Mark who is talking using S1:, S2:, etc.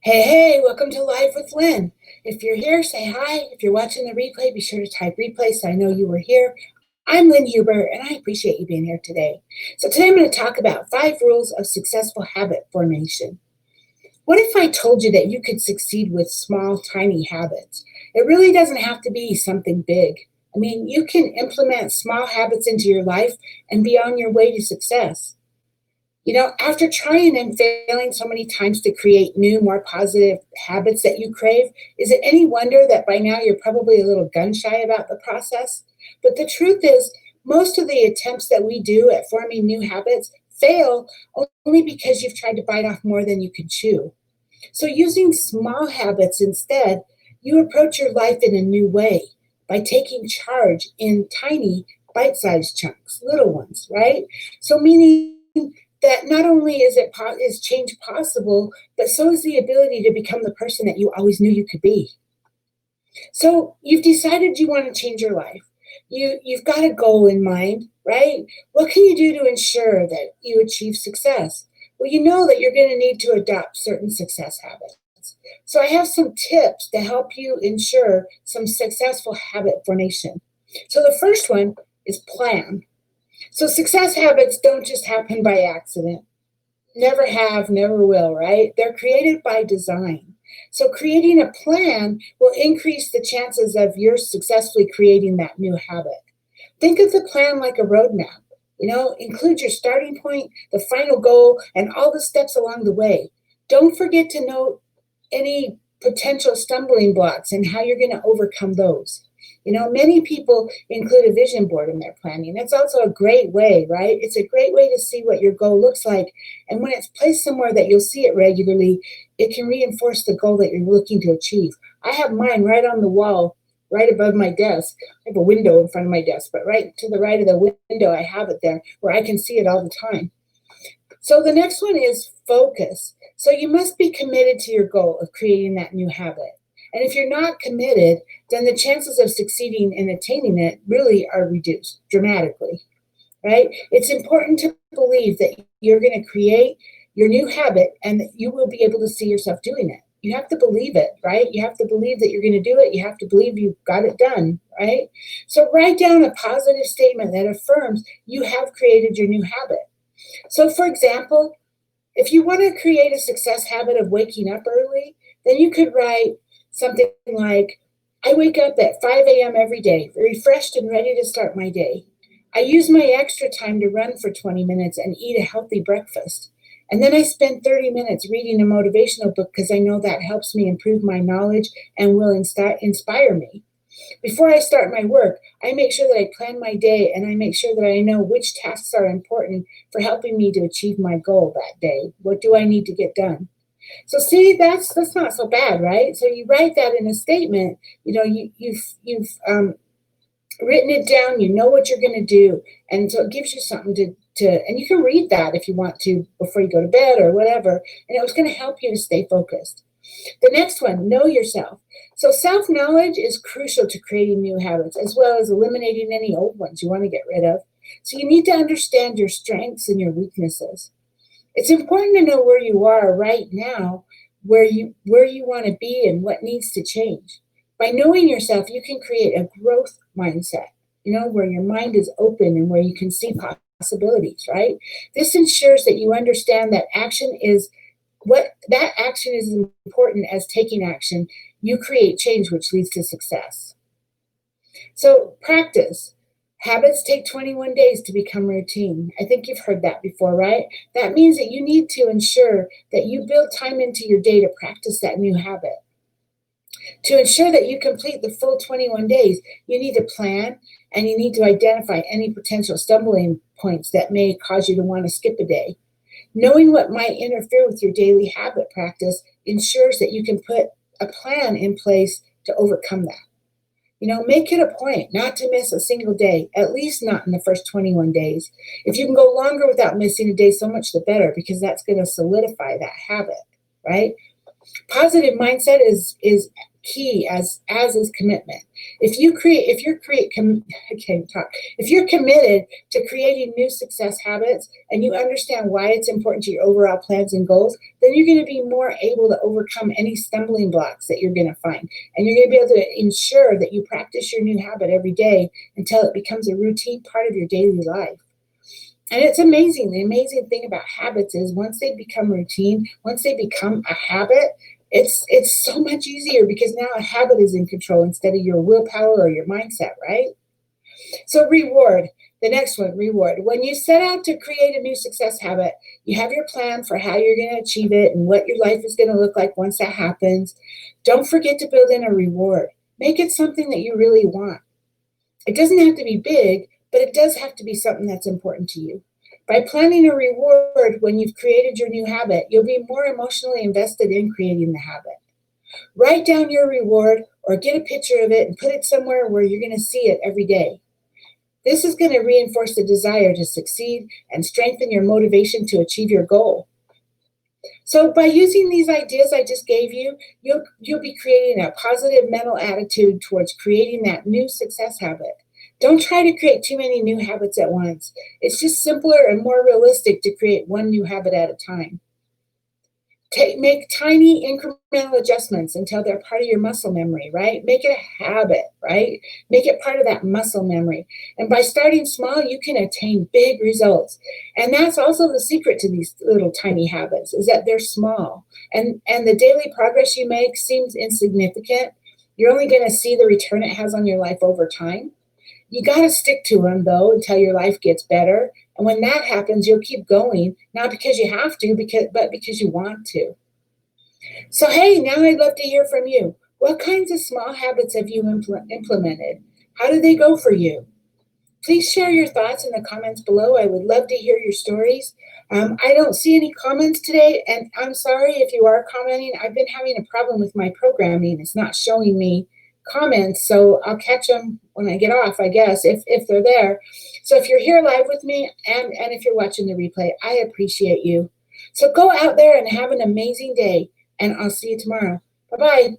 S1: Hey, welcome to Live with Lynn. If you're here, say hi. If you're watching the replay, be sure to type replay so I know you were here. I'm Lynn Huber, and I appreciate you being here today. So today I'm going to talk about 5 rules of successful habit formation. What if I told you that you could succeed with small, tiny habits? It really doesn't have to be something big. I mean, you can implement small habits into your life and be on your way to success. After trying and failing so many times to create new, more positive habits that you crave, is it any wonder that by now you're probably a little gun shy about the process? But the truth is, most of the attempts that we do at forming new habits fail only because you've tried to bite off more than you can chew. So, using small habits instead, you approach your life in a new way by taking charge in tiny, bite sized chunks, little ones, right? So, meaning that not only is change possible, but so is the ability to become the person that you always knew you could be. So you've decided you want to change your life. You've got a goal in mind, right? What can you do to ensure that you achieve success? Well, you know that you're going to need to adopt certain success habits. So I have some tips to help you ensure some successful habit formation. So the first one is plan. So success habits don't just happen by accident. Never have, never will, right? They're created by design. So creating a plan will increase the chances of your successfully creating that new habit. Think of the plan like a roadmap. Include your starting point, the final goal, and all the steps along the way. Don't forget to note any potential stumbling blocks and how you're going to overcome those. Many people include a vision board in their planning. It's also a great way, right? It's a great way to see what your goal looks like. And when it's placed somewhere that you'll see it regularly, it can reinforce the goal that you're looking to achieve. I have mine right on the wall, right above my desk. I have a window in front of my desk, but right to the right of the window, I have it there where I can see it all the time. So the next one is focus. So you must be committed to your goal of creating that new habit. And if you're not committed, then the chances of succeeding in attaining it really are reduced dramatically, right? It's important to believe that you're going to create your new habit and that you will be able to see yourself doing it. You have to believe it, right? You have to believe that you're going to do it. You have to believe you've got it done, right? So write down a positive statement that affirms you have created your new habit. So, for example, if you want to create a success habit of waking up early, then you could write something like, I wake up at 5 a.m. every day, refreshed and ready to start my day. I use my extra time to run for 20 minutes and eat a healthy breakfast. And then I spend 30 minutes reading a motivational book because I know that helps me improve my knowledge and will inspire me. Before I start my work, I make sure that I plan my day and I make sure that I know which tasks are important for helping me to achieve my goal that day. What do I need to get done? So see, that's not so bad, right? So you write that in a statement. You've written it down. You know what you're going to do, and so it gives you something and you can read that if you want to before you go to bed or whatever, and it was going to help you to stay focused. The next one, know yourself. So self-knowledge is crucial to creating new habits as well as eliminating any old ones you want to get rid of. So you need to understand your strengths and your weaknesses. It's important to know where you are right now, where you want to be and what needs to change. By knowing yourself, you can create a growth mindset, where your mind is open and where you can see possibilities, right? This ensures that you understand that action is as important as taking action. You create change, which leads to success. So practice. Habits take 21 days to become routine. I think you've heard that before, right? That means that you need to ensure that you build time into your day to practice that new habit. To ensure that you complete the full 21 days, you need to plan and you need to identify any potential stumbling points that may cause you to want to skip a day. Knowing what might interfere with your daily habit practice ensures that you can put a plan in place to overcome that. Make it a point not to miss a single day, at least not in the first 21 days. If you can go longer without missing a day, so much the better, because that's going to solidify that habit, right? Positive mindset is key as is commitment. I can't talk. If you're committed to creating new success habits and you understand why it's important to your overall plans and goals, then you're going to be more able to overcome any stumbling blocks that you're going to find. And you're going to be able to ensure that you practice your new habit every day until it becomes a routine part of your daily life. And it's amazing. The amazing thing about habits is once they become routine, once they become a habit, it's so much easier because now a habit is in control instead of your willpower or your mindset, right? So reward. The next one, reward. When you set out to create a new success habit, you have your plan for how you're going to achieve it and what your life is going to look like once that happens. Don't forget to build in a reward. Make it something that you really want. It doesn't have to be big, but it does have to be something that's important to you. By planning a reward when you've created your new habit, you'll be more emotionally invested in creating the habit. Write down your reward or get a picture of it and put it somewhere where you're going to see it every day. This is going to reinforce the desire to succeed and strengthen your motivation to achieve your goal. So by using these ideas I just gave you, you'll be creating a positive mental attitude towards creating that new success habit. Don't try to create too many new habits at once. It's just simpler and more realistic to create one new habit at a time. Make tiny incremental adjustments until they're part of your muscle memory, right? Make it a habit, right? Make it part of that muscle memory. And by starting small, you can attain big results. And that's also the secret to these little tiny habits is that they're small. And the daily progress you make seems insignificant. You're only going to see the return it has on your life over time. You got to stick to them, though, until your life gets better. And when that happens, you'll keep going, not because you have to, but because you want to. So, hey, now I'd love to hear from you. What kinds of small habits have you implemented? How did they go for you? Please share your thoughts in the comments below. I would love to hear your stories. I don't see any comments today, and I'm sorry if you are commenting. I've been having a problem with my programming. It's not showing me comments, so I'll catch them when I get off, I guess, if they're there. So if you're here live with me and if you're watching the replay, I appreciate you. So go out there and have an amazing day, and I'll see you tomorrow. Bye-bye.